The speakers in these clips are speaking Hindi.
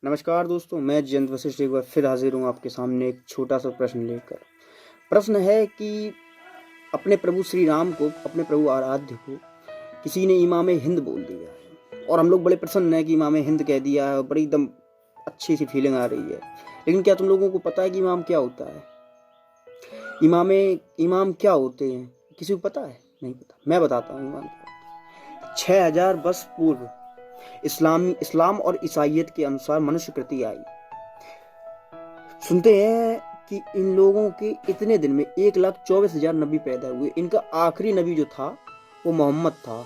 नमस्कार दोस्तों, मैं जयंत वशिष्ठ एक बार फिर हाजिर हूँ आपके सामने एक छोटा सा प्रश्न लेकर। प्रश्न है कि अपने प्रभु श्री राम को, अपने प्रभु आराध्य को किसी ने इमाम हिंद बोल दिया है और हम लोग बड़े प्रसन्न हैं कि इमाम हिंद कह दिया है और बड़ी एकदम अच्छी सी फीलिंग आ रही है। लेकिन क्या तुम लोगों को पता है कि इमाम क्या होता है? इमाम क्या होते हैं? किसी को पता है? नहीं पता। मैं बताता हूँ इमाम क्या होता है। 6000 वर्ष पूर्व इस्लाम और ईसाइयत के अनुसार मनुष्य कृति आई। सुनते हैं कि इन लोगों के इतने दिन में 1,24,000 नबी पैदा हुए। इनका आखिरी नबी जो था वो मोहम्मद था।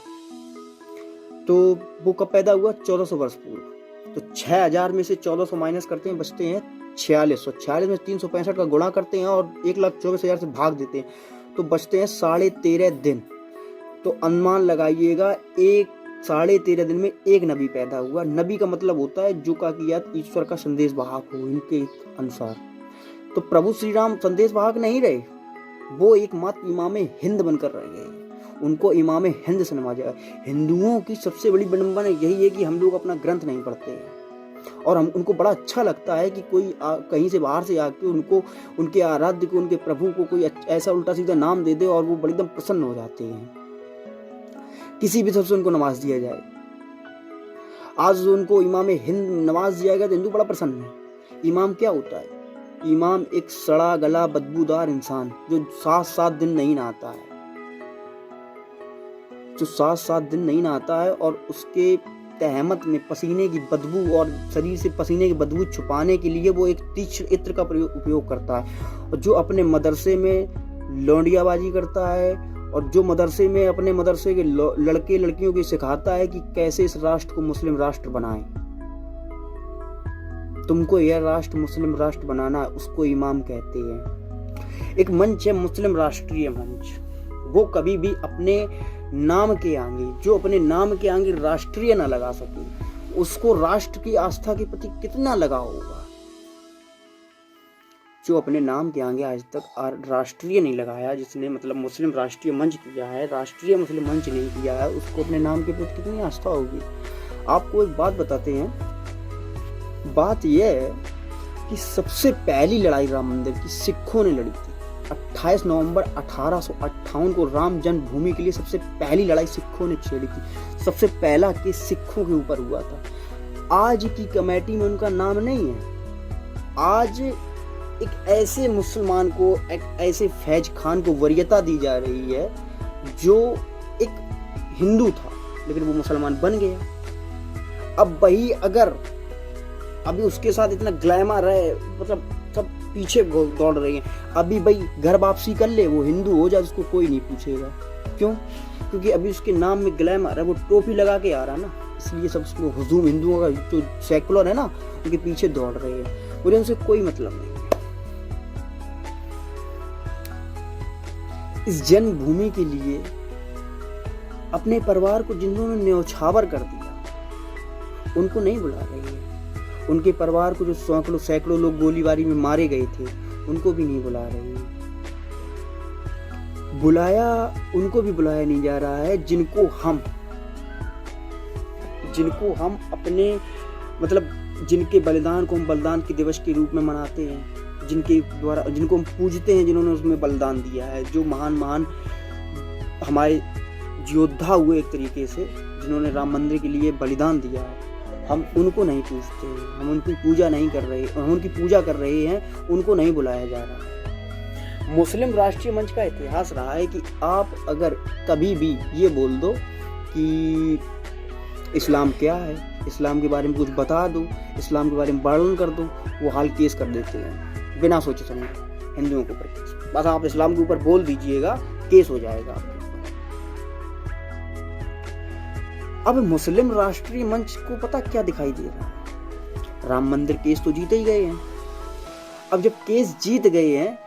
तो वो कब पैदा हुआ? 1400 वर्ष पूर्व। तो 6000 में से 1400 माइनस करते हैं, बचते हैं 4600। 46 में 365 का गुणा करते हैं और 1,24,000 से भाग देते हैं तो बचते हैं 13.5 दिन। तो अनुमान लगाइएगा 13.5 दिन में एक नबी पैदा हुआ। नबी का मतलब होता है जो का किया ईश्वर का संदेश वाहक हो इनके अनुसार। तो प्रभु श्री राम संदेश वाहक नहीं रहे, वो एकमात्र इमाम हिंद बनकर रह गए। उनको इमाम हिंद से नवाजा। हिंदुओं की सबसे बड़ी विडंबना यही है कि हम लोग अपना ग्रंथ नहीं पढ़ते हैं और उनको बड़ा अच्छा लगता है कि कोई कहीं से बाहर से आके उनको, उनके आराध्य को, उनके प्रभु को कोई ऐसा उल्टा सीधा नाम दे दे और वो बड़ी एकदम प्रसन्न हो जाते हैं। किसी भी सबसे उनको नवाज दिया जाए। आज उनको इमाम हिंद नवाज दिया गया तो हिंदू बड़ा प्रसन्न है। इमाम क्या होता है? इमाम एक सड़ा गला बदबूदार इंसान जो 7-7 दिन नहीं नहाता है, जो 7-7 दिन नहीं नहाता है और उसके तहमत में पसीने की बदबू और शरीर से पसीने की बदबू छुपाने के लिए वो एक तीक्ष्ण इत्र का उपयोग करता है। और जो अपने मदरसे में लौंडियाबाजी करता है और जो मदरसे में अपने मदरसे के लड़के लड़कियों को सिखाता है कि कैसे इस राष्ट्र को मुस्लिम राष्ट्र बनाएं। तुमको यह राष्ट्र मुस्लिम राष्ट्र बनाना है, उसको इमाम कहते हैं। एक मंच है मुस्लिम राष्ट्रीय मंच, वो कभी भी अपने नाम के आगे, जो अपने नाम के आगे राष्ट्रीय ना लगा सके, उसको राष्ट्र की आस्था के प्रति कितना लगा होगा। जो अपने नाम के आगे आज तक राष्ट्रीय नहीं लगाया, जिसने मतलब मुस्लिम राष्ट्रीय मंच किया है, राष्ट्रीय मुस्लिम मंच नहीं किया है, उसको अपने नाम के प्रति कितनी आस्था होगी। आपको एक बात बताते हैं। बात यह है कि सबसे पहली लड़ाई राम मंदिर की सिखों ने लड़ी थी। 28 नवंबर 1858 को राम जन्मभूमि के लिए सबसे पहली लड़ाई सिखों ने छेड़ी थी। सबसे पहला केस सिखों के ऊपर हुआ था। आज की कमेटी में उनका नाम नहीं है। आज एक ऐसे मुसलमान को, एक ऐसे फैज खान को वरीयता दी जा रही है जो एक हिंदू था लेकिन वो मुसलमान बन गया। अब वही अगर अभी उसके साथ इतना ग्लैमर है, मतलब सब पीछे दौड़ रहे हैं, अभी भाई घर वापसी कर ले, वो हिंदू हो जाए, उसको कोई नहीं पूछेगा। क्यों? क्योंकि अभी उसके नाम में ग्लैमर है, वो टोपी लगा के आ रहा है ना, इसलिए सब उसको हुजूम हिंदुओं का जो सेकुलर है ना, उनके पीछे दौड़ रहे हैं। मुझे उनसे कोई मतलब नहीं। इस जन्मभूमि के लिए अपने परिवार को जिन्होंने न्यौछावर कर दिया उनको नहीं बुला रही है। उनके परिवार को जो सैकड़ों लोग गोलीबारी में मारे गए थे उनको भी नहीं बुला रही है। उनको भी बुलाया नहीं जा रहा है जिनको हम अपने मतलब जिनके बलिदान को हम बलिदान के दिवस के रूप में मनाते हैं, जिनको हम पूजते हैं, जिन्होंने उसमें बलिदान दिया है, जो महान हमारे योद्धा हुए एक तरीके से, जिन्होंने राम मंदिर के लिए बलिदान दिया है, हम उनको नहीं पूजते हैं, हम उनकी पूजा नहीं कर रहे, हम उनकी पूजा कर रहे हैं, उनको नहीं बुलाया जा रहा है। मुस्लिम राष्ट्रीय मंच का इतिहास रहा है कि आप अगर कभी भी ये बोल दो कि इस्लाम क्या है, इस्लाम के बारे में कुछ बता दो, इस्लाम के बारे में वर्णन कर दो, वो हाल केस कर देते हैं बिना सोचे समझे हिंदुओं के ऊपर केस। बस आप इस्लाम के ऊपर बोल दीजिएगा, केस हो जाएगा आपके ऊपर। अब मुस्लिम राष्ट्रीय मंच को पता क्या दिखाई दे रहा है? राम मंदिर केस तो जीते ही गए हैं। अब जब केस जीत गए हैं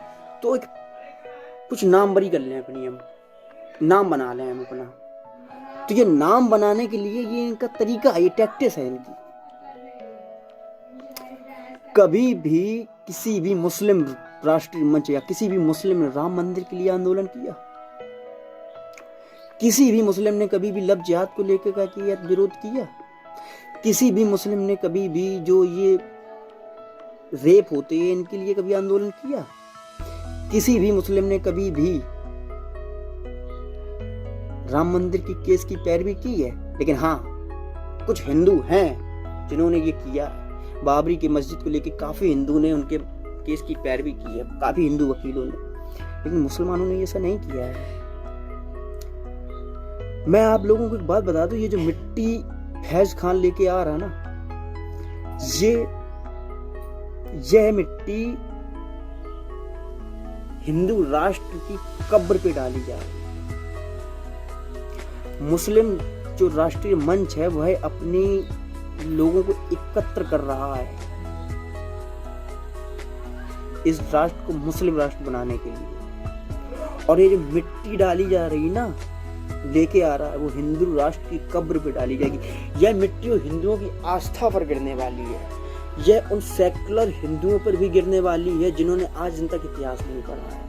तो एक कुछ नाम बरी कर लें, अपनी हम नाम बना लें हम अपना। तो ये नाम बनाने के लिए ये इनका तरीका है, ये टैक्टिस है इनकी। कभी भी किसी भी मुस्लिम राष्ट्रीय मंच या किसी भी मुस्लिम ने राम मंदिर के लिए आंदोलन किया? किसी भी मुस्लिम ने कभी भी लव जिहाद को लेकर का किया, विरोध किया? किसी भी मुस्लिम ने कभी भी जो ये रेप होते हैं इनके लिए कभी आंदोलन किया? किसी भी मुस्लिम ने कभी भी राम मंदिर की केस की पैरवी की है? लेकिन हाँ, कुछ हिंदू हैं जिन्होंने ये किया है। बाबरी की मस्जिद को लेकर काफी हिंदू ने उनके केस की पैरवी की है, काफी हिंदू वकीलों ने, लेकिन मुसलमानों ने ऐसा नहीं किया है। मैं आप लोगों को एक बात बता दूं, ये जो मिट्टी फैज खान लेके आ रहा ना, यह मिट्टी हिंदू राष्ट्र की कब्र पे डाली जा रही है। मुस्लिम जो राष्ट्रीय मंच है वह अपने लोगों को एकत्र कर रहा है इस राष्ट्र को मुस्लिम राष्ट्र बनाने के लिए, और ये जो मिट्टी डाली जा रही ना, लेके आ रहा है, वो हिंदू राष्ट्र की कब्र पे डाली जाएगी। यह मिट्टी हिंदुओं की आस्था पर गिरने वाली है, यह उन सेकुलर हिंदुओं पर भी गिरने वाली है जिन्होंने आज दिन तक इतिहास नहीं पढ़ा है।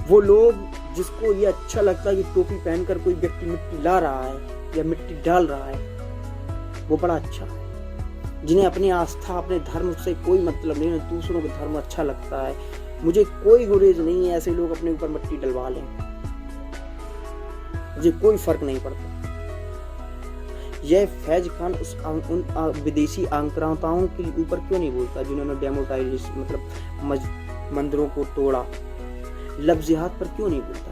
वो लोग जिसको ये अच्छा लगता है कि टोपी पहनकर कोई व्यक्ति मिट्टी ला रहा है या मिट्टी डाल रहा है, वो बड़ा अच्छा है। जिन्हें अपनी आस्था, अपने धर्म से कोई मतलब नहीं, दूसरों का धर्म अच्छा लगता है, मुझे कोई गुरेज नहीं है, ऐसे लोग अपने ऊपर मिट्टी डलवा लें, मुझे कोई फर्क नहीं पड़ता। यह फैज खान उन विदेशी आक्रांताओं के ऊपर क्यों नहीं बोलता जिन्होंने डेमोटाइजेशन मतलब मंदिरों को तोड़ा? लफ्ज़ जिहाद पर क्यों नहीं बोलता?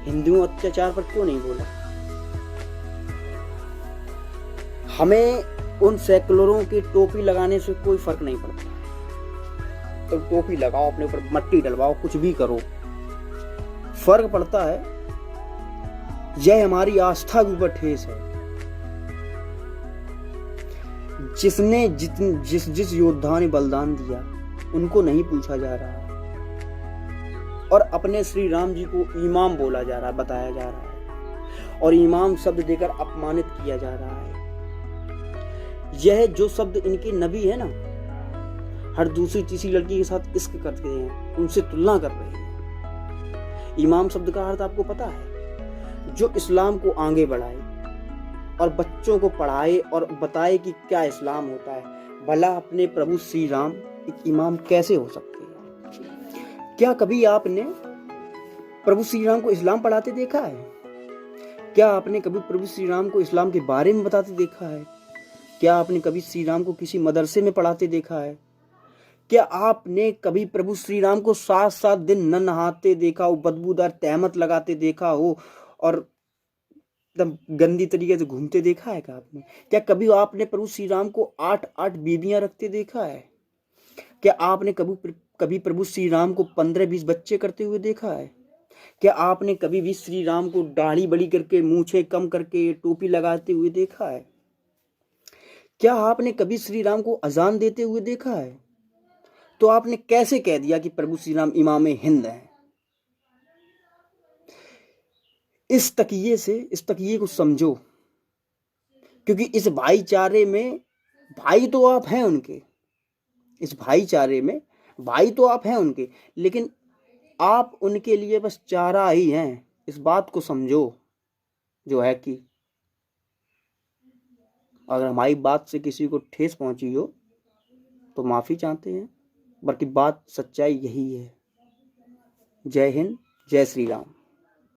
हिंदुओं अत्याचार पर क्यों नहीं बोला? हमें उन सेकुलरों की टोपी लगाने से कोई फर्क नहीं पड़ता। तो टोपी लगाओ, अपने ऊपर मट्टी डलवाओ, कुछ भी करो, फर्क पड़ता है यह हमारी आस्था के ऊपर ठेस है। जिसने जिस योद्धा ने बलिदान दिया उनको नहीं पूछा जा रहा है, और अपने श्री राम जी को इमाम बोला जा रहा है, बताया जा रहा है, और इमाम शब्द देकर अपमानित किया जा रहा है। यह जो शब्द इनके नबी है ना, हर दूसरी तीसरी लड़की के साथ इश्क करते हैं, उनसे तुलना कर रहे हैं। इमाम शब्द का अर्थ आपको पता है? जो इस्लाम को आगे बढ़ाए और बच्चों को पढ़ाए और बताए कि क्या इस्लाम होता है। भला अपने प्रभु श्री राम एक इमाम कैसे हो सकते हैं? क्या कभी आपने प्रभु श्री राम को इस्लाम पढ़ाते देखा है? क्या आपने कभी प्रभु श्री राम को इस्लाम के बारे में बताते देखा है? क्या आपने कभी श्री राम को किसी मदरसे में पढ़ाते देखा है? क्या आपने कभी प्रभु श्री राम को 7-7 दिन न नहाते देखा हो, बदबूदार तहमत लगाते देखा हो और एकदम गंदी तरीके से घूमते देखा है? क्या आपने? क्या कभी आपने प्रभु श्री राम को 8-8 बीबियां रखते देखा है? क्या आपने कभी प्रभु श्री राम को 15-20 बच्चे करते हुए देखा है? क्या आपने कभी भी श्री राम को दाढ़ी बड़ी करके, मूछें कम करके, टोपी लगाते हुए देखा है? क्या आपने कभी श्री राम को अजान देते हुए देखा है? तो आपने कैसे कह दिया कि प्रभु श्री राम इमाम हिंद हैं? इस तकिए को समझो, क्योंकि इस भाईचारे में भाई तो आप हैं उनके, इस भाईचारे में भाई तो आप हैं उनके, लेकिन आप उनके लिए बस चारा ही हैं। इस बात को समझो जो है कि अगर हमारी बात से किसी को ठेस पहुंची हो तो माफ़ी चाहते हैं, बल्कि बात सच्चाई यही है। जय हिंद, जय श्री राम।